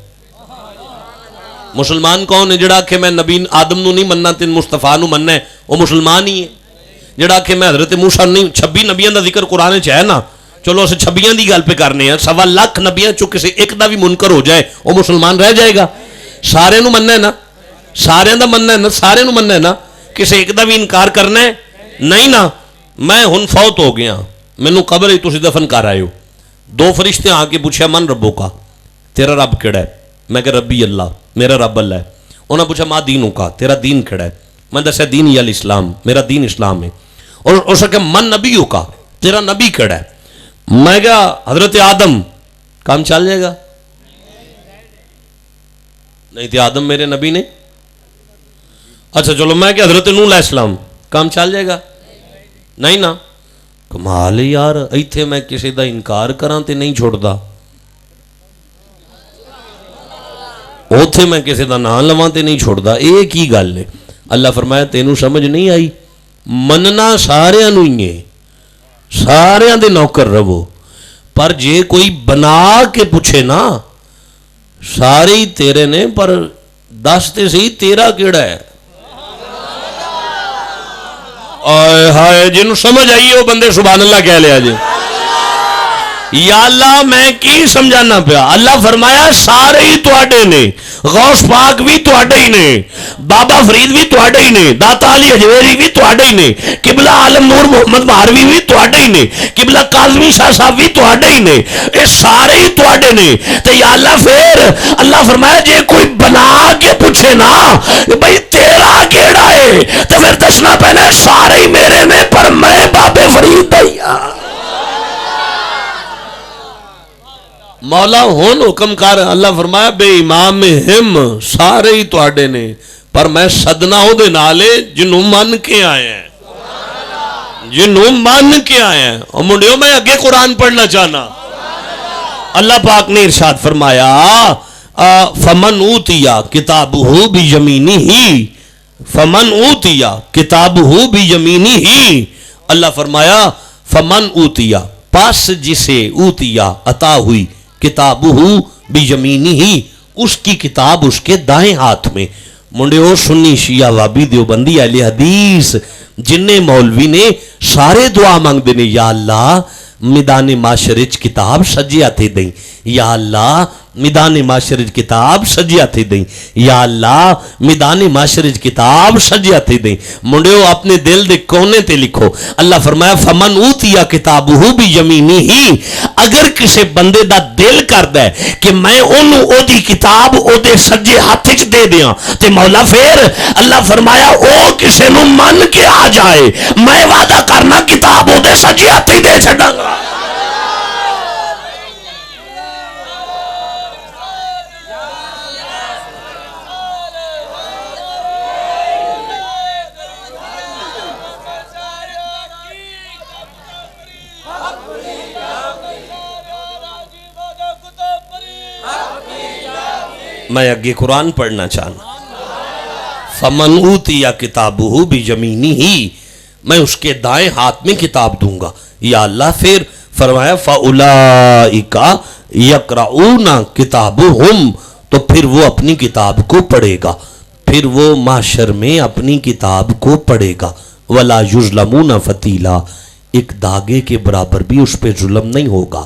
مسلمان کون ہے؟ جڑا کہ میں نبی آدم نو نہیں مننا تے مصطفیٰ نو مننا ہے، وہ مسلمان ہی ہے۔ جڑا کہ میں حضرت موسیٰ نہیں، 26 نبیاں دا ذکر قرآن چ ہے نا، چلو اسے 26 دی گل پہ کرنے ہیں، 1.25 لاکھ نبیاں چو کسی ایک دا بھی منکر ہو جائے وہ مسلمان رہ جائے گا؟ سارے نو مننا ہے نا، سارے دا مننا ہے نا، سارے نو مننا ہے نا، کسی ایک دا بھی انکار کرنا ہے نہیں نا۔ میں ہن فوت ہو گیا، مینوں قبر ہی تسی دفن کر آئے ہو، 2 فرشتے آ کے پوچھا من ربو کا، تیرا رب کیڑا ہے؟ میں کہ ربی اللہ، میرا رب اللہ ہے۔ انہوں نے پوچھا ما دینوں کا، تیرا دین کیڑا ہے؟ میں دسیا دین یا الاسلام، میرا دین اسلام ہے۔ اور اس نے کہا من نبیوں کا، تیرا نبی کیڑا ہے؟ میں کہا حضرت آدم، کام چل جائے گا؟ نہیں تھے آدم میرے نبی نے؟ اچھا چلو میں کہ حضرت نوح علیہ السلام، کام چل جائے گا؟ نہیں نا۔ کمال ہے یار، ایتھے میں کسی دا انکار کراں تے نہیں چھوڑدا، اوتھے میں کسی دا نام لواں تے نہیں چھوڑدا، ایک ہی گل ہے۔ اللہ فرمایا تینوں سمجھ نہیں آئی، مننا سارے نو ہی ہے، سارے دے نوکر رہو، پر جے کوئی بنا کے پوچھے نا سارے ہی تیرے نے، پر دس تے صحیح تیرا کیڑا ہے؟ آئے ہائے، جنہوں سمجھ آئیے وہ بندے سبحان اللہ کہہ لیا جی۔ یا اللہ میں کی سمجھانا پیا؟ اللہ فرمایا سارے ہی تواڈے نے، غوث پاک بھی تواڈے ہی نے، بابا فرید بھی تواڈے ہی نے، داتا علی حجویری بھی تواڈے ہی نے، قبلہ عالم نور محمد مہروی بھی تواڈے ہی نے، قبلہ کاظمی شاہ صاحب بھی تواڈے ہی نے، یہ سارے ہی تواڈے نے۔ تو یا اللہ پھر اللہ فرمایا جے کوئی بنا کے پوچھے نا بھئی تیرا کیڑا ہے تو پھر دسنا پہلے سارے ہی میرے نے، پر میں بابے فرید دیا۔ مولا ہون حکم کر، اللہ فرمایا بے امام ہم سارے ہی تواڈے نے، پر میں صدنا ہو دے نالے جنہوں من کے آئے ہیں، جنہوں من کے آئے ہیں۔ اور منڈیوں میں اگے قرآن پڑھنا چاہنا، اللہ پاک نے ارشاد فرمایا فمن اوتیا کتابہ بیمینہ، فمن اوتیا کتابہ بیمینہ، اللہ فرمایا فمن اوتیا، پس جسے اوتیا عطا ہوئی کتابہ بیمینہ، اس کی کتاب اس کے دائیں ہاتھ میں۔ منڈیو سنی شیعہ وابی دیوبندی اہل حدیث جننے مولوی نے سارے دعا مانگ دینے، یا اللہ میدان معاشرچ کتاب سجے ہتھے دیں، یا اللہ میدان معاشرچ کتاب سجے ہتھے دیں، یا اللہ میدان معاشرچ کتاب سجے ہتھے دیں۔ منڈیو اپنے دل دے کونے تے لکھو، اللہ فرمایا فمن اوتیا کتابہ بیمینہ، اگر کسی بندے دا دل کردا ہے کہ میں انہوں او دی کتاب او دے سجے ہاتھ وچ دے دیاں تے مولا پھر اللہ فرمایا او کسی نو من کے آ جائے، میں وعدہ کرنا کتاب او دے سجے ہاتھ ہی دے چھڈاں گا۔ میں اگے قرآن پڑھنا چاہنا، فمن اوتیا کتابہ بیمینہ، میں اس کے دائیں ہاتھ میں کتاب دوں گا۔ یا اللہ پھر فرمایا فاولئک یقرؤون کتابہم، تو پھر وہ اپنی کتاب کو پڑھے گا، پھر وہ محشر میں اپنی کتاب کو پڑھے گا۔ ولا یظلمون فتیلا، ایک دھاگے کے برابر بھی اس پہ ظلم نہیں ہوگا،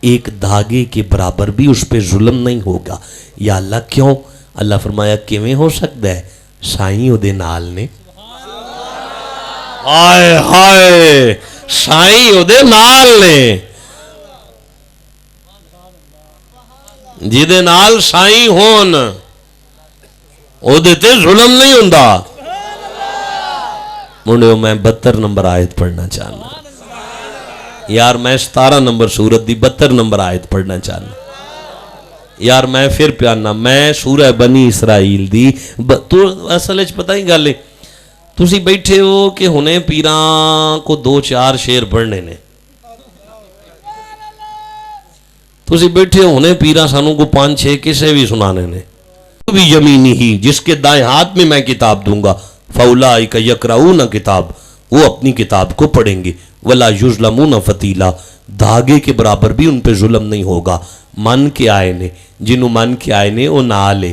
ایک دھاگے کے برابر بھی اس پہ ظلم نہیں ہوگا۔ یا اللہ کیوں؟ اللہ فرمایا کیویں ہو سکتا ہے؟ سائیں او دے نال نے، ہائے ہائے سائیں او دے نال نے، جدے نال سائیں ہون او دے تے ظلم نہیں ہوندا۔ منڈیو میں 72 نمبر آیت پڑھنا چاہنا یار، میں 17 نمبر سورت دی 72 نمبر آیت پڑھنا چاہنا یار، میں پھر پیانا میں سورہ بنی اسرائیل دی تو اصل اچھ پتہ ہی گالے تُسی بیٹھے ہو کہ ہنے پیران کو 2-4 شیر پڑھنے نے، تُسی بیٹھے ہو ہنے پیران سانوں کو 5-6 کسے بھی سنانے نے، بھی یمینی ہی جس کے دائیں ہاتھ میں کتاب دوں گا، فاولئک یقرؤون کتاب، وہ اپنی کتاب کو پڑھیں گے، ولا یظلمون فتیلا، دھاگے کے برابر بھی ان پہ ظلم نہیں ہوگا۔ من کے آئے نے، جنہوں من کے آئے نے وہ نہ لے،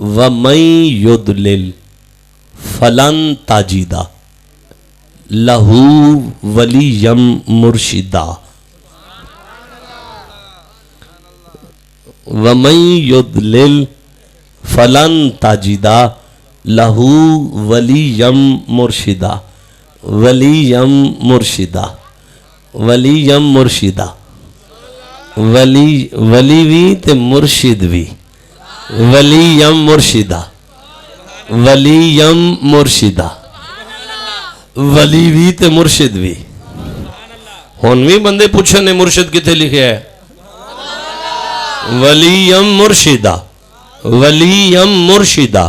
وَمَن يُضْلِلْ فَلَن تَجِدَ لَهُ وَلِيًّا مُرْشِدًا وَمَن يُضْلِلْ فَلَن تَجِدَ لَهُ وَلِيًّا مُرْشِدًا وَلِيًّا مُرْشِدًا وَلِيًّا مُرْشِدًا ولی بھی تے مرشد بھی وَلِيًّا مُرْشِدًا وَلِيًّا مُرْشِدًا ولی بھی تے مرشد بھی ہون بھی بندے پوچھے نے مرشد کتے لکھے ہے وَلِيًّا مُرْشِدًا وَلِيًّا مُرْشِدًا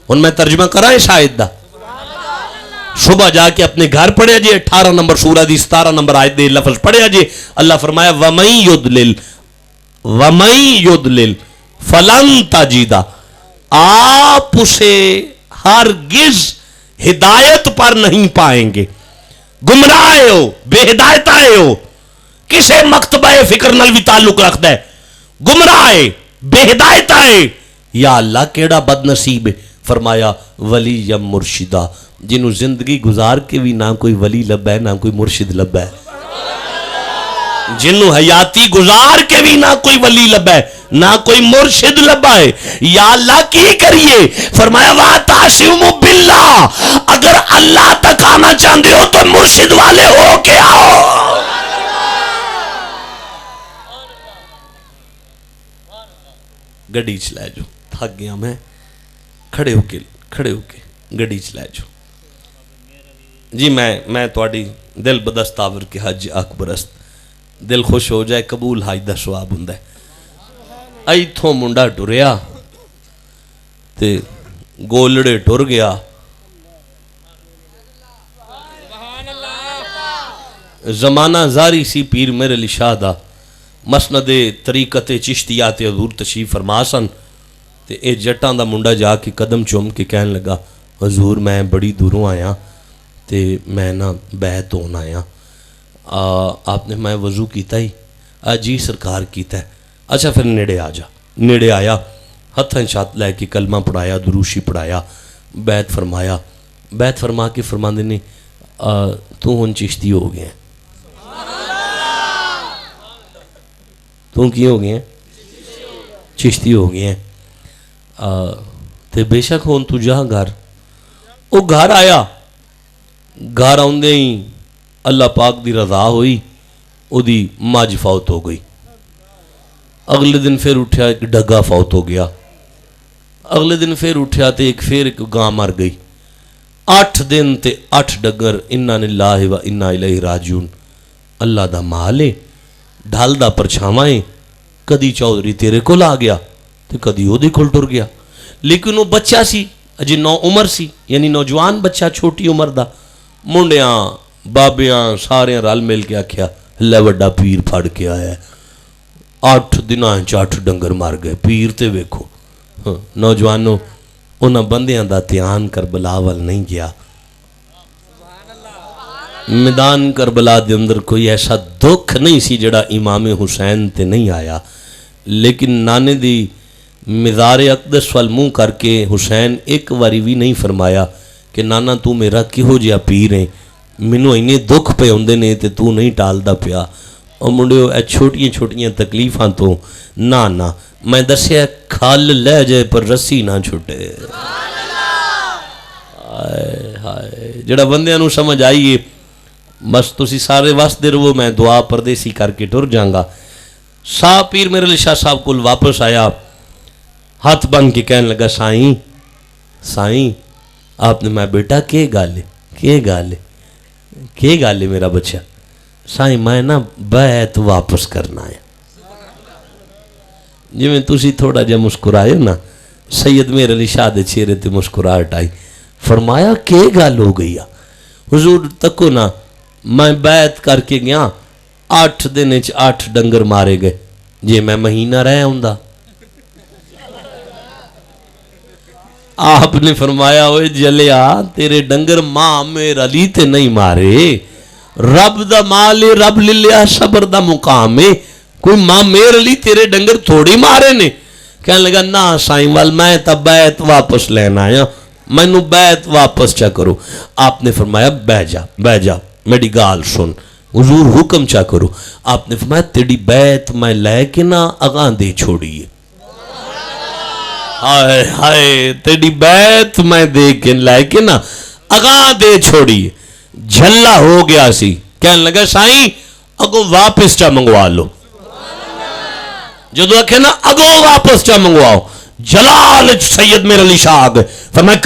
ان میں ترجمہ کرائے شاید دا صبح جا کے اپنے گھر پڑھے جی 18 نمبر سورہ دی 17 نمبر آیت دے لفظ پڑھے جی اللہ فرمایا وَمَن يُضْلِلْ فَلَن تَجِدَ آپ اسے ہرگز ہدایت پر نہیں پائیں گے گمراہ ہو بے ہدایت آئے ہو کسے مکتبہ فکر نال بھی تعلق رکھ دے گمراہ بے ہدایت آئے یا اللہ کیڑا بد نصیب ہے فرمایا ولی مرشدہ جنہوں زندگی گزار کے بھی نہ کوئی ولی لبا ہے نہ کوئی مرشد لبا ہے جنہوں حیاتی گزار کے بھی نہ کوئی ولی لبا ہے نہ کوئی مرشد لبا ہے یا اللہ کی کریے فرمایا وَاتَعْصِمُوا بِاللَّهِ اگر اللہ تک آنا چاہتے ہو تو مرشد والے ہو کے آؤ گڑی چلائے جو تھک گیا میں کھڑے ہو کے گڑی چلائے جو جی میں تواڈی دل بدست آور کے حج اکبرست دل خوش ہو جائے قبول حج دا ثواب ہوندا ہے ایتھوں منڈا ٹریا تے گولڑے ٹر گیا زمانہ زاری سی پیر میرے علی شاہ دا مسند طریقت چشتیات حضور تشریف فرما سن تے اے جٹاں دا منڈا جا کے قدم چوم کے کہن لگا حضور میں بڑی دوروں آیا تے میں نا بیعت ہون آیا آپ نے میں وضو کیتا ہی جی سرکار کیتا ہے اچھا پھر نیڑے آ جا نیڑے آیا ہتھاں چھات لے کے کلمہ پڑھایا دروشی پڑھایا بیعت فرمایا بیعت فرما کے فرماندے نے تو ہن چشتی ہو گئے ہیں تو کی ہو گئے ہیں چشتی ہو گئے ہیں تے بے شک ہون تو جہاں گھر او گھر آیا گھر آندے ہی اللہ پاک دی رضا ہوئی او دی ماج فوت ہو گئی اگلے دن پھر اٹھیا ایک ڈگا فوت ہو گیا اگلے دن پھر اٹھیا تے ایک گاں مر گئی 8 دن تے 8 ڈگر انا للہ و انا الیہ راجعون اللہ دا مالے ڈھال دا پرچھاوائیں کدی چودھری تیرے کول آ گیا تے کدی او دے کول ٹر گیا لیکن وہ بچہ سی اجی 9 عمر سی یعنی نوجوان بچہ چھوٹی عمر دا منڈیاں بابیاں سارے رل مل کے آکھیا لے وڈا پیر پھڑ کے آیا ہے 8 دناں 8 ڈنگر مار گئے پیر تے ویکھو نوجوانوں انہاں بندیاں دا دھیان کربلا ول نہیں گیا میدان کربلا دے اندر کوئی ایسا دکھ نہیں سی جڑا امام حسین تے نہیں آیا لیکن نانے دی مزار اقدس وال منہ کر کے حسین ایک واری بھی نہیں فرمایا کہ نانا تو میرا کہو جیا پیر ہے منوں اینے دکھ پہ ہوندے نے تے تو نہیں ٹالدا پیا اور منڈیو اے چھوٹیاں چھوٹیاں تکلیفاں تو نہ میں دسیا کھال لے جائے پر رسی نہ چھوٹے ہائے جڑا بندیاں نو سمجھ آئیے بس تسی سارے واسطے رہو میں دعا پردیسی کر کے ٹر جاؤں گا شاہ پیر میرے علی شاہ صاحب کو واپس آیا ہاتھ بن کے کہنے لگا سائیں آپ نے میں بیٹا کے گالے میرا بچہ سائیں میں نا بیعت واپس کرنا ہے جی میں تسی تھوڑا جا مسکرائے نا سید میرے علی شاہ دے چہرے تے مسکراہٹ آئی فرمایا کے گال ہو گئی حضور تکو نا میں بیعت کر کے گیا 8 دن 8 ڈنگر مارے گئے جی میں مہینہ رہ ہوندا آپ نے فرمایا اوے جلیا تیرے ڈنگر ماں میرا علی تے نہیں مارے رب دا مال رب للیا صبر دا مقام ہے کوئی ماں میرے علی تیرے ڈنگر تھوڑی مارے نے کہنے لگا نا سائیں وال میں تا بیت واپس لینا آیا, مینو بیت واپس چا کرو. آپ نے فرمایا بہ جا میری گال سن, حضور حکم چا کرو. آپ نے فرمایا تیری بیت میں لے کے نہ اگاں دے چھوڑیے. ہائے ہائے تیری بیت میں دے کے لے کے نہ اگاں دے چھوڑیے. جھلا ہو گیا سی, کہنے لگا سائیں اگو واپس چا منگوا لو. جدو آکھے نا اگو واپس چا منگواؤ, جلال سید میر علی شاہ آگئے. فرمایا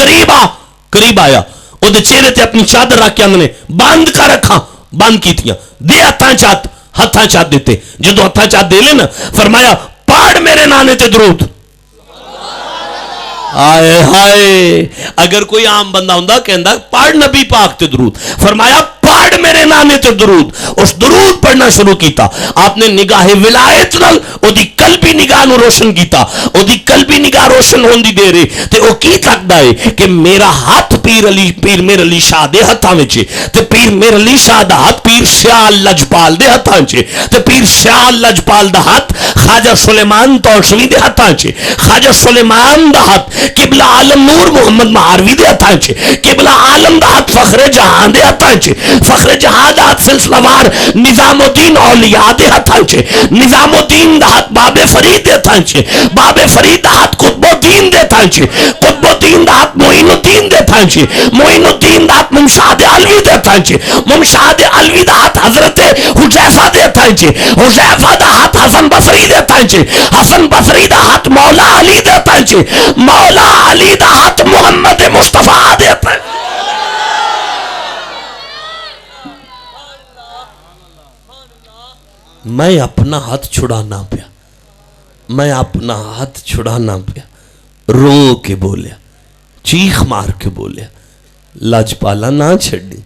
قریب آیا, او دے چہرے تے اپنی چادر رکھ کے اندنے باندھ کر رکھا, باندھ کی تھیاں دے ہتھاں چات دیتے. جدو ہتھاں چات دے لے نا فرمایا پاڑ میرے نانے تے درود. آئے ہائے اگر کوئی عام بندہ ہوندہ کہندہ پاڑ نبی پاک تے درود, فرمایا پاڑ میرے نانے تے درود. اس درود پڑھنا شروع کیتا. آپ نے نگاہ ولایت نال او دی قلبی نگاہ نو روشن کیتا. او دی قلبی نگاہ روشن ہوندی دے رہے تے او کی تکدا ہے کہ میرا ہاتھ پیر میر علی شاہ دے ہتھاں وچ تے پیر میر علی شاہ دا ہاتھ پیر سیال لجپال دے ہتھاں وچ تے پیر سیال لجپال دا ہاتھ خواجہ سلیمان توشوی دے ہتھاں وچ. خواجہ سلیمان دا ہاتھ قبلہ عالم نور محمد مہاروی دے ہتھاں وچ. قبلہ عالم دا ہاتھ فخر جہان دے ہتھاں وچ. فخر جہاں دا ہاتھ سلسلہ وار نظام الدین اولیاء دے ہتھاں وچ. نظام الدین دا ہاتھ باب فرید دے ہتھاں وچ. باب فرید دا ہاتھ قطب الدین دے ہتھاں وچ. قطب الدین دا ہاتھ معین الدین دے ہتھاں وچ. معین الدین دا ہاتھ ممشاد علوی دے ہتھاں وچ. ممشاد علوی دا ہاتھ حضرت حذیفہ دے ہتھاں وچ. حذیفہ دا ہاتھ حسن بصری دے ہتھاں وچ. حسن بصری دا ہاتھ مولا علی دے ہتھاں وچ. مولا علی دا ہاتھ محمد مصطفیٰ دے ہتھاں وچ. میں اپنا ہاتھ چھڑانا پیا, میں اپنا ہاتھ چھڑانا پیا, رو کے بولیا, چیخ مار کے بولیا, لاجپالا نہ چھڑی,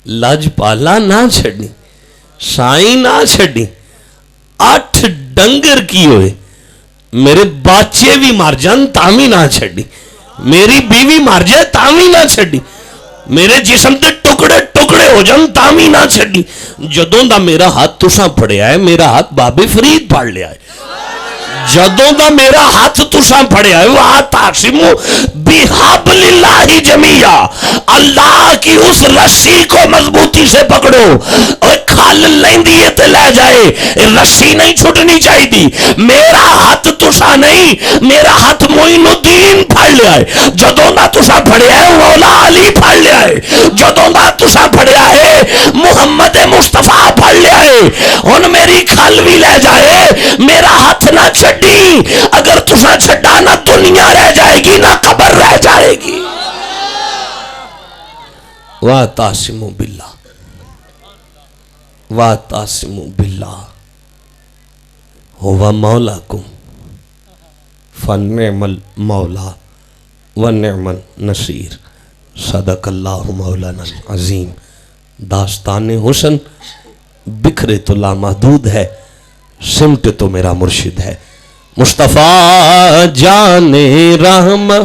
لاجپالا نہ چھڑی, سائیں نہ چھڑی. 8 ڈنگر کی ہوئے, میرے بچے بھی مار جان تامی نہ چھڑی, میری بیوی مار جائے تامی نہ چھڑی, میرے جسم تے ٹکڑے ٹکڑے ہو جان تامی نہ چھڑی. جدوں دا میرا ہاتھ تساں پھڑیا ہے, میرا ہاتھ باب فرید پھڑ لیا ہے. جدوں دا میرا ہاتھ تساں پھڑیا ہے, وَاعْتَصِمُوا بِحَبْلِ اللَّهِ جَمِيعًا, اللہ کی اس رسی کو مضبوطی سے پکڑو. کھال لیندی ہے تے لے جائے, رسی نہیں چھٹنی چاہی دی. میرا ہاتھ تساں نہیں, میرا ہاتھ معین الدین پھڑ لیا ہے. جدوں دا تساں پھڑیا ہے مولا علی پھڑ لیا ہے. جدوں دا تساں پھڑیا ہے محمد مصطفیٰ پھڑ لیا ہے. ہن میری کھال بھی لے جائے, میرا ہاتھ نہ چھڑی. اگر تساں چھڑا نہ دنیا رہ جائے گی نہ قبر رہ جائے گی. وَاعْتَصِمُوا بِاللَّهِ وَاعْتَصِمُوا بِاللَّهِ هُوَ مَوْلَاكُمْ فَنِعْمَ الْمَوْلَى وَنِعْمَ النَّصِيرُ. صدق اللہ مولانا العظیم. داستان حسن بکھرے تو لامحدود ہے, سمٹ تو میرا مرشد ہے. مصطفیٰ جان رحمت